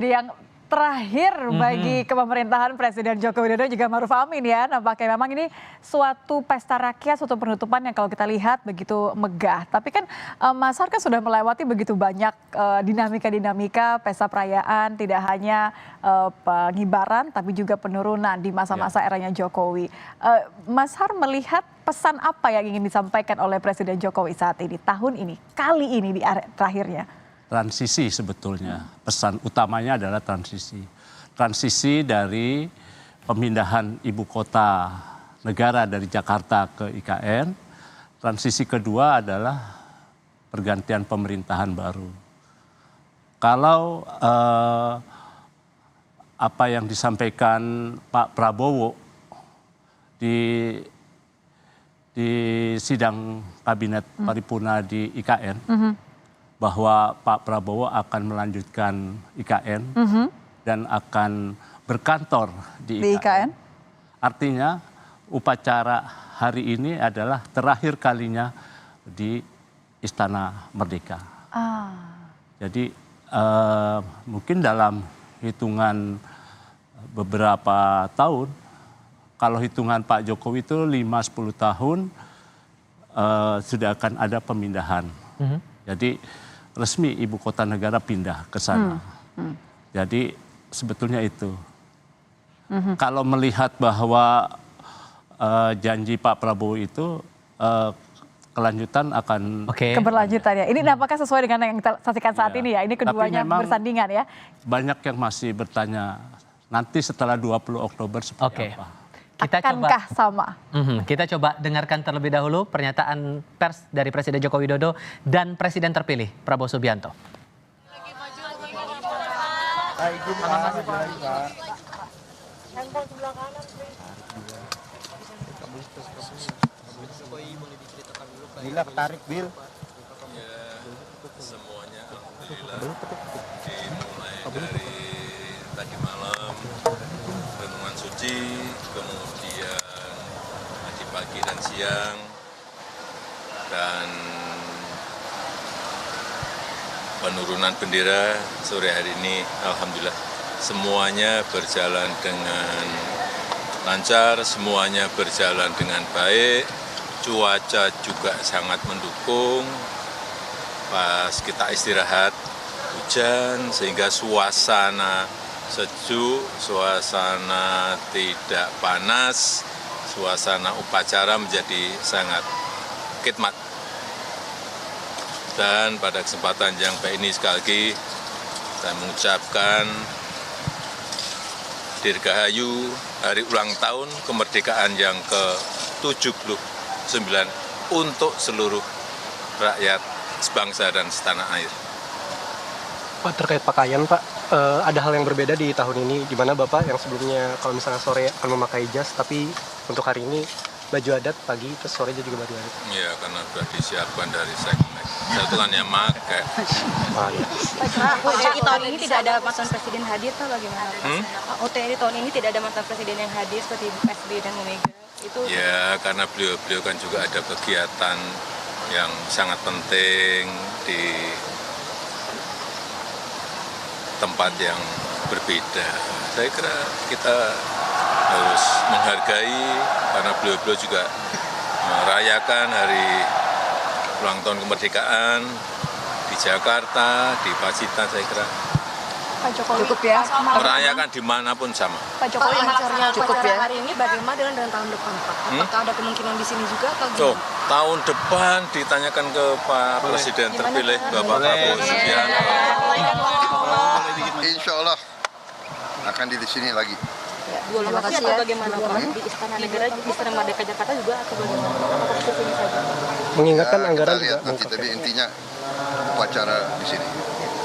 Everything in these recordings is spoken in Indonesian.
Yang terakhir bagi kepemerintahan Presiden Joko Widodo juga Maruf Amin ya, nampaknya memang ini suatu pesta rakyat, suatu penutupan yang kalau kita lihat begitu megah. Tapi kan Mas Har kan sudah melewati begitu banyak dinamika-dinamika pesta perayaan, tidak hanya pengibaran tapi juga penurunan di masa-masa eranya Jokowi. Mas Har melihat pesan apa yang ingin disampaikan oleh Presiden Jokowi saat ini, tahun ini, kali ini di terakhirnya? Transisi sebetulnya, pesan utamanya adalah transisi. Transisi dari pemindahan ibu kota negara dari Jakarta ke IKN. Transisi kedua adalah pergantian pemerintahan baru. Kalau apa yang disampaikan Pak Prabowo di sidang kabinet paripurna di IKN, bahwa Pak Prabowo akan melanjutkan IKN dan akan berkantor di IKN. Artinya upacara hari ini adalah terakhir kalinya di Istana Merdeka. Jadi mungkin dalam hitungan beberapa tahun, kalau hitungan Pak Jokowi itu 5-10 tahun sudah akan ada pemindahan. Jadi resmi ibu kota negara pindah ke sana. Jadi sebetulnya itu. Kalau melihat bahwa janji Pak Prabowo itu kelanjutan akan keberlanjutan ya. Ini apakah sesuai dengan yang kita saksikan saat ini ya? Ini keduanya bersandingan ya. Banyak yang masih bertanya nanti setelah 20 Oktober seperti apa. Akankah sama? Kita coba dengarkan terlebih dahulu pernyataan pers dari Presiden Joko Widodo dan Presiden terpilih Prabowo Subianto. Bila tarik Bil. Ya, semuanya alhamdulillah dimulai dari tadi malam renungan suci, kemudian tadi pagi dan siang, dan penurunan bendera sore hari ini alhamdulillah semuanya berjalan dengan lancar, semuanya berjalan dengan baik. Cuaca juga sangat mendukung, pas kita istirahat hujan sehingga suasana sejuk, suasana tidak panas, suasana upacara menjadi sangat khidmat. Dan pada kesempatan yang baik ini sekali lagi saya mengucapkan Dirgahayu hari ulang tahun kemerdekaan yang ke-79 untuk seluruh rakyat sebangsa dan setanah air. Pak, terkait pakaian Pak, ada hal yang berbeda di tahun ini, di mana Bapak yang sebelumnya kalau misalnya sore akan memakai jas, tapi untuk hari ini baju adat pagi, terus sore juga baju adat. Iya, karena sudah disiapkan dari Seknek. Saya itu kan yang pakai. OTRI tahun ini tidak ada mantan presiden hadir, Pak, bagaimana? OTRI tahun ini tidak ada mantan presiden yang hadir seperti SBY dan Mega. Itu... Ya, karena beliau kan juga ada kegiatan yang sangat penting di tempat yang berbeda. Saya kira kita harus menghargai karena beliau juga merayakan hari ulang tahun kemerdekaan di Jakarta, di Pacitan. Saya kira Pak Jokowi cukup ya, merayakan dimanapun sama. Pak Jokowi cukup ya. Hari ini bagaimana dengan tahun depan, Pak? Apakah ada kemungkinan di sini juga atau gimana? Tahun depan ditanyakan ke Pak Presiden terpilih Bapak Prabowo Subianto. Insya Allah akan di sini lagi. Terima kasih ya. Bagaimana Pak? Di Istana Negara, di Istana Merdeka Jakarta juga atau bagaimana? Apakah di sini saja? Mengingatkan anggaran kita lihat juga. nanti, tapi intinya upacara di sini.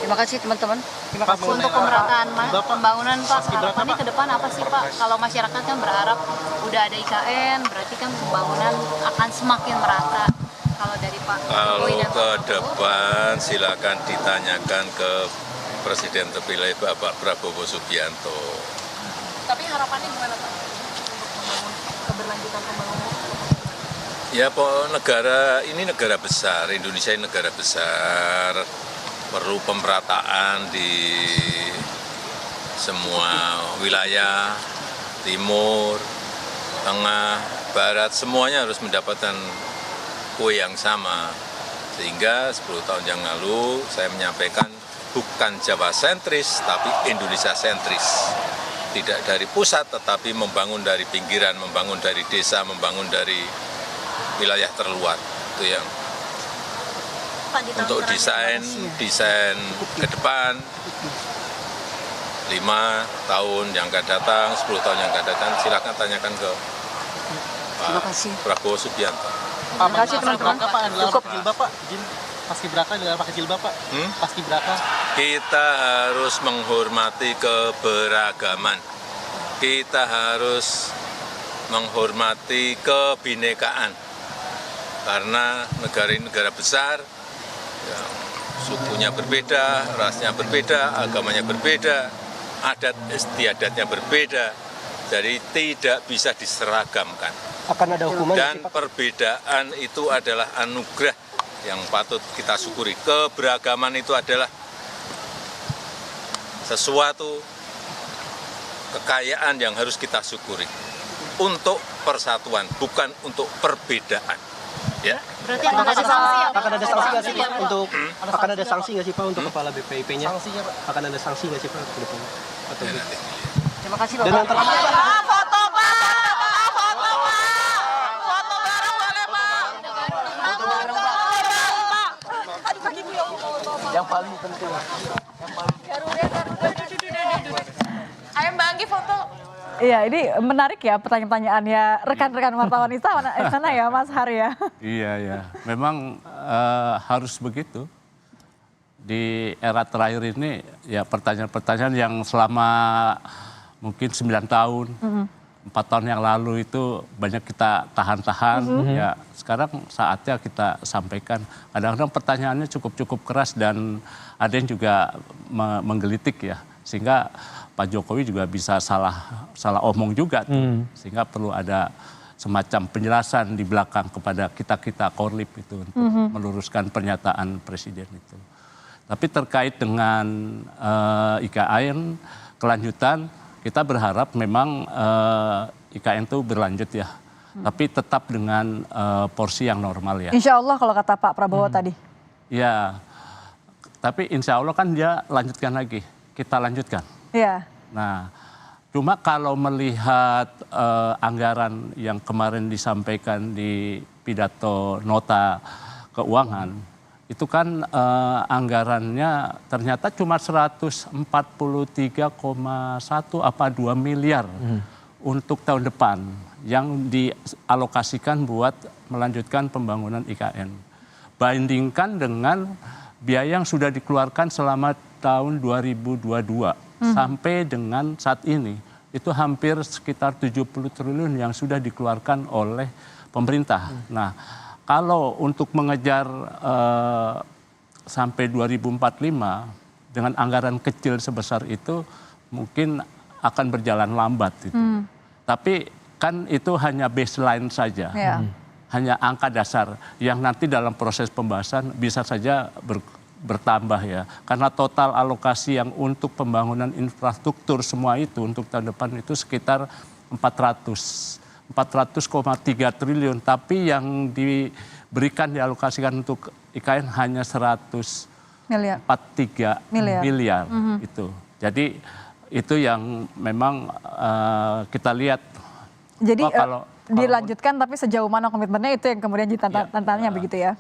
Terima kasih teman-teman. Untuk pemerataan Pembangunan Pak, harapannya ke depan apa sih Pak? Kalau masyarakat kan berharap udah ada IKN, berarti kan pembangunan akan semakin merata. Kalau dari Pak Kalau ke depan silakan ditanyakan ke Presiden terpilih Bapak Prabowo Subianto. Tapi harapannya gimana Pak? Keberlanjutan pembangunan? Ya, negara ini negara besar, Indonesia ini negara besar, perlu pemerataan di semua wilayah, timur, tengah, barat, semuanya harus mendapatkan kue yang sama. Sehingga 10 tahun yang lalu saya menyampaikan bukan Jawa sentris, tapi Indonesia sentris. Tidak dari pusat, tetapi membangun dari pinggiran, membangun dari desa, membangun dari wilayah terluar. Itu yang untuk desain ke depan, 5 tahun yang akan datang, 10 tahun yang akan datang, silakan tanyakan ke Pak Prabowo Subianto. Terima kasih teman-teman. Cukup Bapak, Paskibraka dengan pakai jilbab Pak. Paskibraka. Kita harus menghormati keberagaman. Kita harus menghormati kebinekaan. Karena negara ini negara besar, ya, sukunya berbeda, rasnya berbeda, agamanya berbeda, adat istiadatnya berbeda. Jadi tidak bisa diseragamkan. Akan ada hukuman Dan perbedaan itu adalah anugerah yang patut kita syukuri. Keberagaman itu adalah sesuatu kekayaan yang harus kita syukuri untuk persatuan, bukan untuk perbedaan. Ya. Berarti akan ada sanksi ya Pak? Akan ada sanksi nggak sih Pak untuk akan ada sanksi nggak sih Pak untuk kepala BPIP-nya? Sanksinya Pak. Akan ada sanksi nggak sih Pak ke depan? Atau Terima kasih dan yang terakhir Foto Pak! Foto Pak! Foto bareng boleh Pak! Aduh kakiku ya Allah. yang paling penting. Garuda. Ayo Mbak Anggi foto. Iya, ini menarik ya pertanyaan-pertanyaannya rekan-rekan wartawan istana ya Mas Har ya. Iya, ya. Memang harus begitu. Di era terakhir ini ya pertanyaan-pertanyaan yang selama mungkin 9 tahun, 4 tahun yang lalu itu banyak kita tahan-tahan. Ya sekarang saatnya kita sampaikan. Kadang-kadang pertanyaannya cukup keras dan ada yang juga menggelitik ya. Sehingga Pak Jokowi juga bisa salah omong juga tuh. Sehingga perlu ada semacam penjelasan di belakang kepada kita korlip itu untuk meluruskan pernyataan presiden itu. Tapi terkait dengan IKN kelanjutan, kita berharap memang IKN itu berlanjut ya. Tapi tetap dengan porsi yang normal ya. Insya Allah kalau kata Pak Prabowo tadi. Ya, tapi insya Allah kan dia lanjutkan lagi. Kita lanjutkan. Iya. Nah, cuma kalau melihat anggaran yang kemarin disampaikan di pidato nota keuangan, itu kan anggarannya ternyata cuma 143,1 apa 2 miliar untuk tahun depan yang dialokasikan buat melanjutkan pembangunan IKN. Bandingkan dengan biaya yang sudah dikeluarkan selama tahun 2022 sampai dengan saat ini itu hampir sekitar 70 triliun yang sudah dikeluarkan oleh pemerintah. Nah, kalau untuk mengejar sampai 2045 dengan anggaran kecil sebesar itu mungkin akan berjalan lambat itu. Tapi kan itu hanya baseline saja. Hanya angka dasar yang nanti dalam proses pembahasan bisa saja bertambah ya. Karena total alokasi yang untuk pembangunan infrastruktur semua itu untuk tahun depan itu sekitar 400,3 triliun. Tapi yang diberikan dialokasikan untuk IKN hanya 143 miliar itu. Jadi itu yang memang kita lihat. Jadi kalau dilanjutkan tapi sejauh mana komitmennya itu yang kemudian jadi tantangannya begitu ya.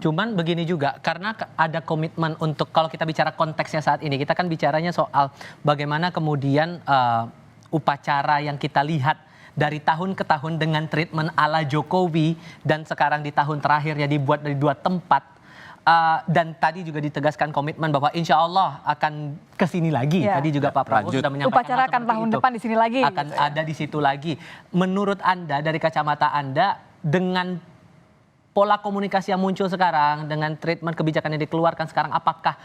Cuman begini juga, karena ada komitmen untuk kalau kita bicara konteksnya saat ini, kita kan bicaranya soal bagaimana kemudian upacara yang kita lihat dari tahun ke tahun dengan treatment ala Jokowi dan sekarang di tahun terakhir ya dibuat dari 2 tempat. Dan tadi juga ditegaskan komitmen bahwa insya Allah akan kesini lagi. Tadi juga Pak Prabowo sudah menyampaikan upacara akan tahun depan di sini lagi. Akan gitu ada di situ lagi. Menurut Anda, dari kacamata Anda, dengan pola komunikasi yang muncul sekarang, dengan treatment kebijakan yang dikeluarkan sekarang, apakah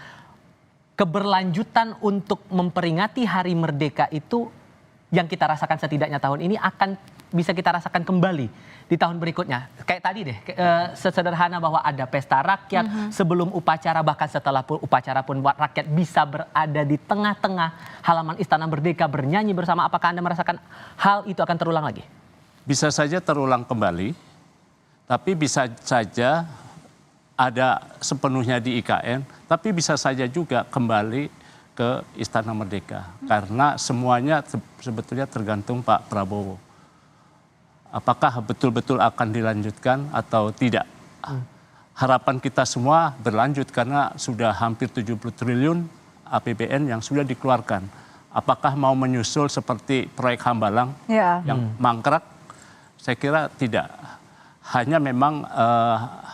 keberlanjutan untuk memperingati Hari Merdeka itu yang kita rasakan setidaknya tahun ini akan bisa kita rasakan kembali di tahun berikutnya? Kayak tadi deh, sesederhana bahwa ada pesta rakyat, sebelum upacara bahkan setelah upacara pun rakyat bisa berada di tengah-tengah halaman Istana Merdeka bernyanyi bersama. Apakah Anda merasakan hal itu akan terulang lagi? Bisa saja terulang kembali, tapi bisa saja ada sepenuhnya di IKN, tapi bisa saja juga kembali ke Istana Merdeka. Karena semuanya sebetulnya tergantung Pak Prabowo. Apakah betul-betul akan dilanjutkan atau tidak? Harapan kita semua berlanjut karena sudah hampir 70 triliun APBN yang sudah dikeluarkan. Apakah mau menyusul seperti proyek Hambalang yang mangkrak? Saya kira tidak. Hanya memang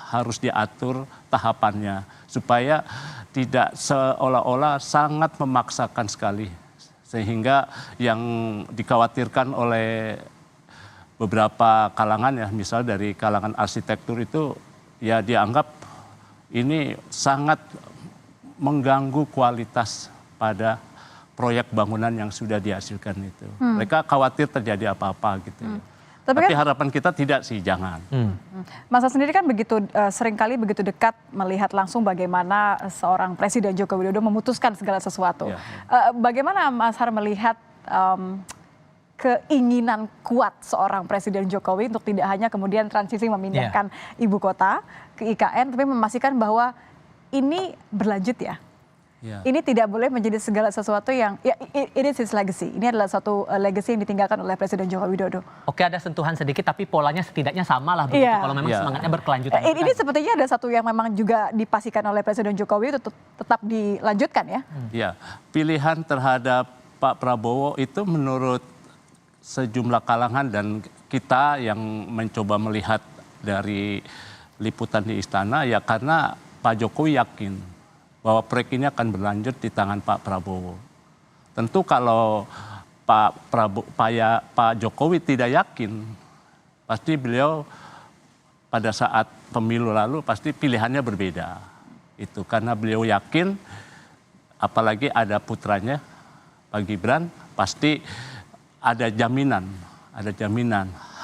harus diatur tahapannya supaya tidak seolah-olah sangat memaksakan sekali. Sehingga yang dikhawatirkan oleh beberapa kalangan ya, misal dari kalangan arsitektur itu ya dianggap ini sangat mengganggu kualitas pada proyek bangunan yang sudah dihasilkan itu. Mereka khawatir terjadi apa-apa gitu ya. Tapi harapan kita tidak sih, jangan. Mas sendiri kan begitu seringkali begitu dekat melihat langsung bagaimana seorang Presiden Joko Widodo memutuskan segala sesuatu. Bagaimana Mas Har melihat keinginan kuat seorang Presiden Jokowi untuk tidak hanya kemudian transisi memindahkan ibu kota ke IKN, tapi memastikan bahwa ini berlanjut ya? Ini tidak boleh menjadi segala sesuatu yang, ya it is his legacy. Ini adalah satu legacy yang ditinggalkan oleh Presiden Joko Widodo. Oke, ada sentuhan sedikit, tapi polanya setidaknya sama lah begitu. Kalau memang semangatnya berkelanjutan. Ini sepertinya ada satu yang memang juga dipastikan oleh Presiden Jokowi itu tetap dilanjutkan ya? Iya, pilihan terhadap Pak Prabowo itu menurut sejumlah kalangan dan kita yang mencoba melihat dari liputan di istana ya karena Pak Jokowi yakin bahwa proyek ini akan berlanjut di tangan Pak Prabowo. Tentu kalau Pak Jokowi tidak yakin, pasti beliau pada saat pemilu lalu pasti pilihannya berbeda. Itu karena beliau yakin, apalagi ada putranya Pak Gibran, pasti ada jaminan.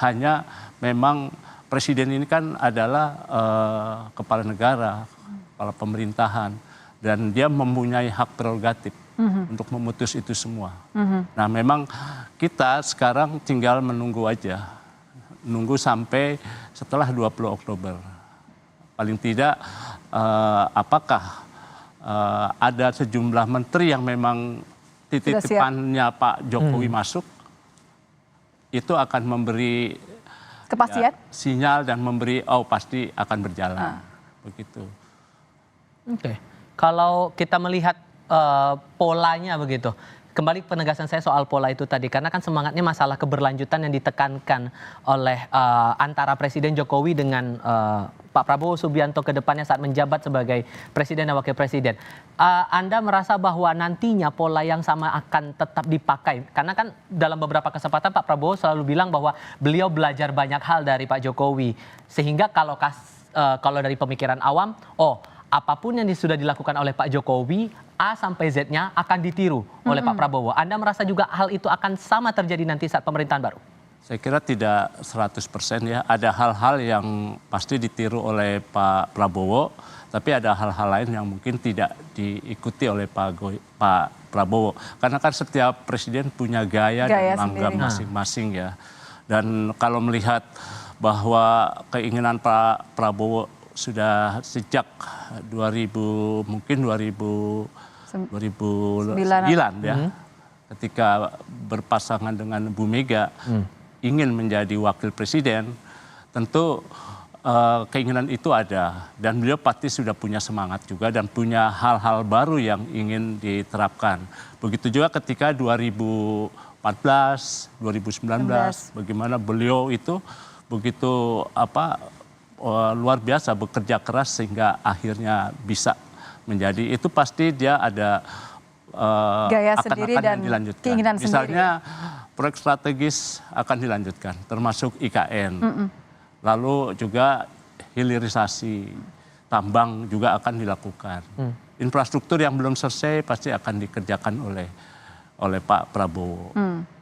Hanya memang presiden ini kan adalah kepala negara, kepala pemerintahan. Dan dia mempunyai hak prerogatif untuk memutus itu semua. Nah memang kita sekarang tinggal menunggu aja. Nunggu sampai setelah 20 Oktober. Paling tidak apakah ada sejumlah menteri yang memang titipannya Pak Jokowi masuk. Itu akan memberi kepastian, sinyal dan memberi pasti akan berjalan. Begitu. Oke. Kalau kita melihat polanya begitu, kembali penegasan saya soal pola itu tadi, karena kan semangatnya masalah keberlanjutan yang ditekankan oleh antara Presiden Jokowi dengan Pak Prabowo Subianto ke depannya saat menjabat sebagai Presiden dan Wakil Presiden. Anda merasa bahwa nantinya pola yang sama akan tetap dipakai? Karena kan dalam beberapa kesempatan Pak Prabowo selalu bilang bahwa beliau belajar banyak hal dari Pak Jokowi. Sehingga kalau dari pemikiran awam, apapun yang sudah dilakukan oleh Pak Jokowi, A sampai Z-nya akan ditiru oleh Pak Prabowo. Anda merasa juga hal itu akan sama terjadi nanti saat pemerintahan baru? Saya kira tidak 100% ya. Ada hal-hal yang pasti ditiru oleh Pak Prabowo, tapi ada hal-hal lain yang mungkin tidak diikuti oleh Pak Prabowo. Karena kan setiap presiden punya gaya dan langgam masing-masing ya. Dan kalau melihat bahwa keinginan Pak Prabowo sudah sejak 2009 ya, ketika berpasangan dengan Bu Mega ingin menjadi wakil presiden, tentu keinginan itu ada dan beliau pasti sudah punya semangat juga dan punya hal-hal baru yang ingin diterapkan. Begitu juga ketika 2014, 2019, bagaimana beliau itu begitu luar biasa bekerja keras sehingga akhirnya bisa menjadi, itu pasti dia ada gaya sendiri dan dilanjutkan. keinginan Misalnya sendiri. Proyek strategis akan dilanjutkan termasuk IKN. Lalu juga hilirisasi tambang juga akan dilakukan. Infrastruktur yang belum selesai pasti akan dikerjakan oleh Pak Prabowo.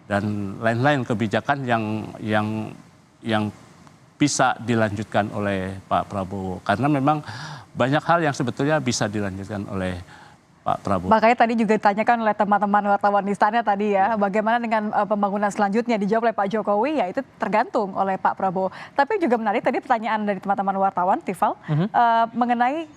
dan lain-lain kebijakan yang bisa dilanjutkan oleh Pak Prabowo. Karena memang banyak hal yang sebetulnya bisa dilanjutkan oleh Pak Prabowo. Makanya tadi juga ditanyakan oleh teman-teman wartawan di istana tadi ya, bagaimana dengan pembangunan selanjutnya, dijawab oleh Pak Jokowi, ya itu tergantung oleh Pak Prabowo. Tapi juga menarik tadi pertanyaan dari teman-teman wartawan, Tifal, mengenai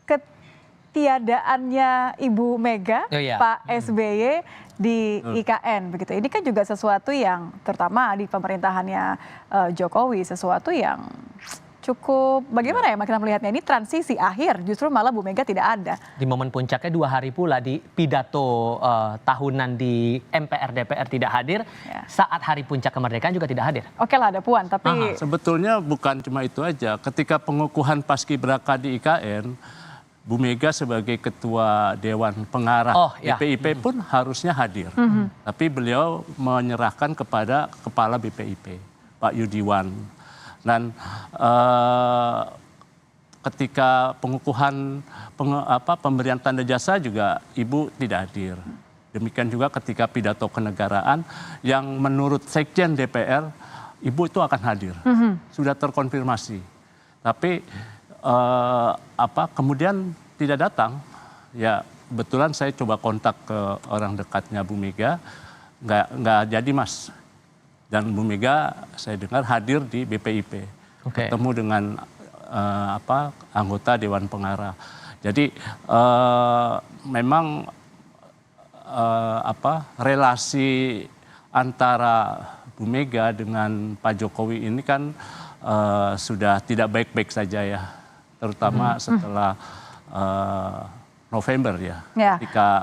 ketiadaannya Ibu Mega, Pak SBY di IKN begitu. Ini kan juga sesuatu yang terutama di pemerintahannya Jokowi, sesuatu yang cukup bagaimana ya kita melihatnya, ini transisi akhir, justru malah Bu Mega tidak ada. Di momen puncaknya 2 hari pula di pidato tahunan di MPR DPR tidak hadir, saat hari puncak kemerdekaan juga tidak hadir. Oke lah ada Puan, tapi sebetulnya bukan cuma itu aja. Ketika pengukuhan Paskibraka di IKN, Bu Mega sebagai ketua Dewan Pengarah BPIP pun harusnya hadir. Tapi beliau menyerahkan kepada Kepala BPIP, Pak Yudiwan. Dan ketika pengukuhan pemberian tanda jasa juga Ibu tidak hadir. Demikian juga ketika pidato kenegaraan yang menurut Sekjen DPR Ibu itu akan hadir. Sudah terkonfirmasi. Tapi kemudian tidak datang. Ya kebetulan saya coba kontak ke orang dekatnya Bu Mega, nggak jadi Mas. Dan Bu Mega saya dengar hadir di BPIP, ketemu dengan anggota Dewan Pengarah. Jadi memang relasi antara Bu Mega dengan Pak Jokowi ini kan sudah tidak baik-baik saja ya, terutama setelah November ya, ketika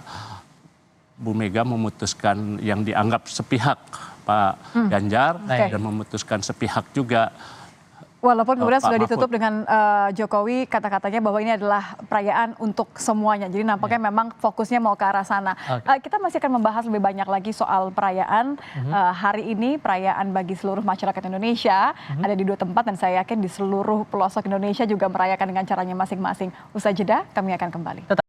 Bu Mega memutuskan yang dianggap sepihak Pak Ganjar dan memutuskan sepihak juga. Walaupun kemudian sudah ditutup dengan Jokowi kata-katanya bahwa ini adalah perayaan untuk semuanya. Jadi nampaknya memang fokusnya mau ke arah sana. Kita masih akan membahas lebih banyak lagi soal perayaan hari ini, perayaan bagi seluruh masyarakat Indonesia. Ada di 2 tempat dan saya yakin di seluruh pelosok Indonesia juga merayakan dengan caranya masing-masing. Usai jeda, kami akan kembali.